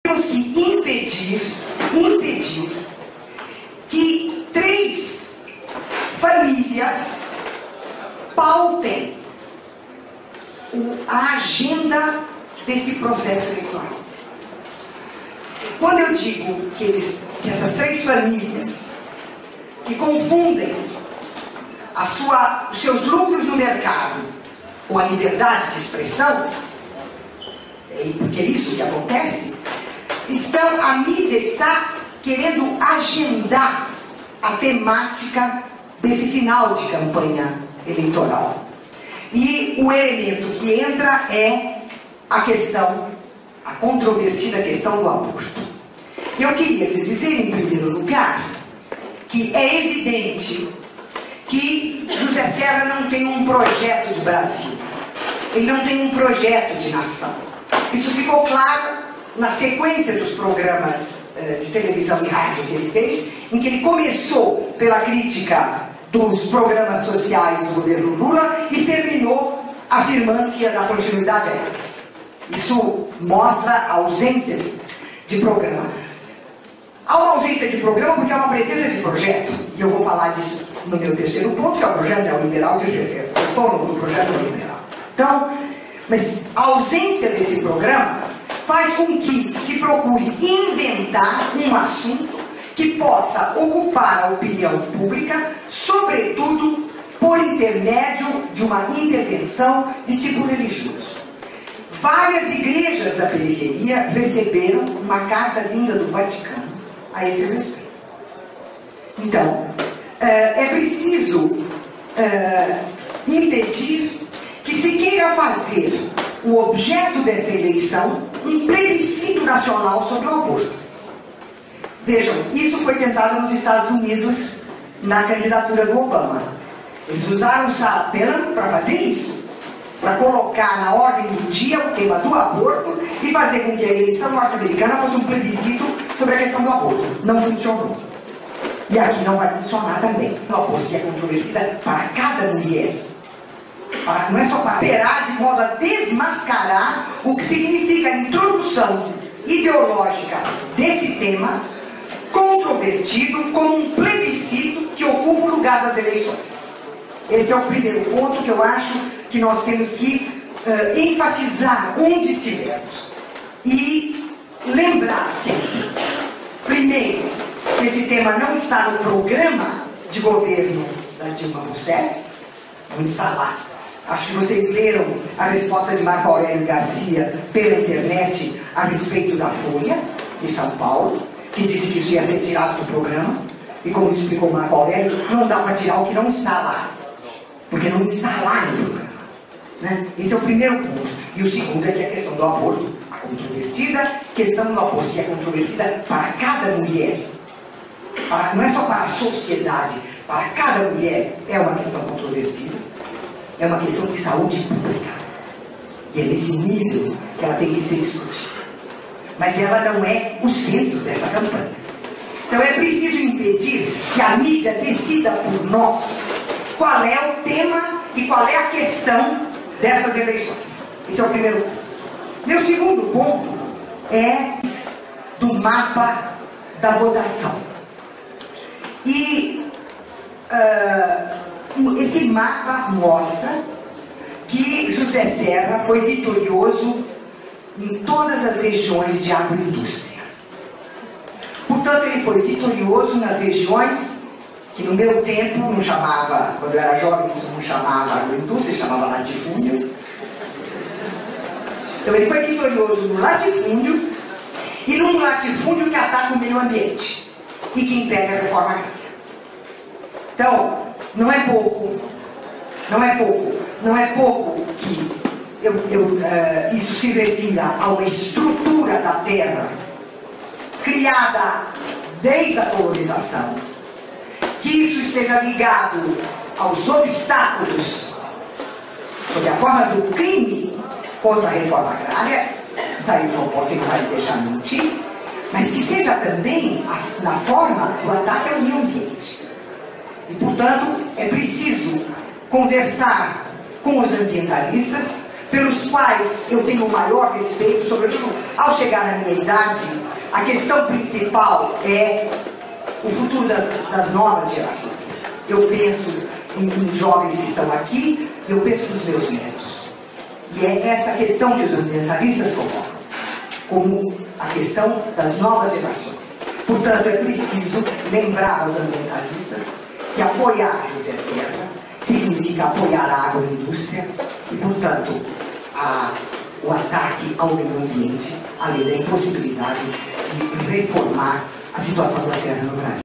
temos que impedir que 3 famílias pautem a agenda desse processo eleitoral. Quando eu digo que essas 3 famílias que confundem os seus lucros no mercado com a liberdade de expressão, porque é isso que acontece, a mídia está querendo agendar a temática desse final de campanha eleitoral. E o elemento que entra é a controvertida questão do aborto. E eu queria lhes dizer, em primeiro lugar, que é evidente que José Serra não tem um projeto de Brasil. Ele não tem um projeto de nação. Isso ficou claro na sequência dos programas de televisão e rádio que ele fez, em que ele começou pela crítica dos programas sociais do governo Lula e terminou afirmando que ia dar continuidade a eles. Isso mostra a ausência de programa. Há uma ausência de programa porque há uma presença de projeto, e eu vou falar disso no meu terceiro ponto, que é o projeto neoliberal de retorno do projeto neoliberal. Então, mas a ausência desse programa faz com que se procure inventar um assunto que possa ocupar a opinião pública, sobretudo por intermédio de uma intervenção de tipo religioso. Várias igrejas da periferia receberam uma carta vinda do Vaticano a esse respeito. Então, é preciso impedir que se queira fazer o objeto dessa eleição um plebiscito nacional sobre o aborto. Vejam, isso foi tentado nos Estados Unidos na candidatura do Obama. Eles usaram o sarampião para fazer isso, para colocar na ordem do dia o tema do aborto e fazer com que a eleição norte-americana fosse um plebiscito sobre a questão do aborto. Não funcionou. E aqui não vai funcionar também. O aborto que é controvertida para cada mulher. Não é só para operar de modo a desmascarar o que significa a introdução ideológica desse tema controvertido como um plebiscito que ocupa o lugar das eleições. Esse é o primeiro ponto que eu acho que nós temos que enfatizar onde estivermos. E lembrar sempre, primeiro, que esse tema não está no programa de governo da Dilma Rousseff, não está lá. Acho que vocês leram a resposta de Marco Aurélio Garcia pela internet a respeito da Folha de São Paulo, que disse que isso ia ser tirado do programa, e como explicou Marco Aurélio, não dá para tirar o que não está lá, porque não está lá no programa. Né? Esse é o primeiro ponto. E o segundo é que a questão do aborto, a controvertida questão do aborto, que é controvertida para cada mulher, não é só para a sociedade, para cada mulher é uma questão controvertida, é uma questão de saúde pública. E é nesse nível que ela tem que ser discutida. Mas ela não é o centro dessa campanha. Então é preciso impedir que a mídia decida por nós qual é o tema e qual é a questão dessas eleições. Esse é o primeiro ponto. Meu segundo ponto é do mapa da votação. E esse mapa mostra que José Serra foi vitorioso em todas as regiões de agroindústria. Portanto, ele foi vitorioso nas regiões que no meu tempo não chamava, quando eu era jovem, isso não chamava agroindústria, chamava latifúndio. Então ele foi vitorioso no latifúndio e num latifúndio que ataca o meio ambiente e que impede a reforma agrária. Então, não é pouco que isso se refira a uma estrutura da terra criada desde a colonização, que isso esteja ligado aos obstáculos sob a forma do crime contra a reforma agrária, daí o João Paulo não vai deixar mentir, mas que seja também na forma do ataque ao meio ambiente. E, portanto, é preciso conversar com os ambientalistas, pelos quais eu tenho o maior respeito, sobretudo ao chegar na minha idade, a questão principal é o futuro das novas gerações. Eu penso em jovens que estão aqui, eu penso nos meus netos. E é essa questão que os ambientalistas colocam, como a questão das novas gerações. Portanto, é preciso lembrar aos ambientalistas que apoiar José Serra significa apoiar a agroindústria e, portanto, o ataque ao meio ambiente, além da impossibilidade de reformar a situação da terra no Brasil.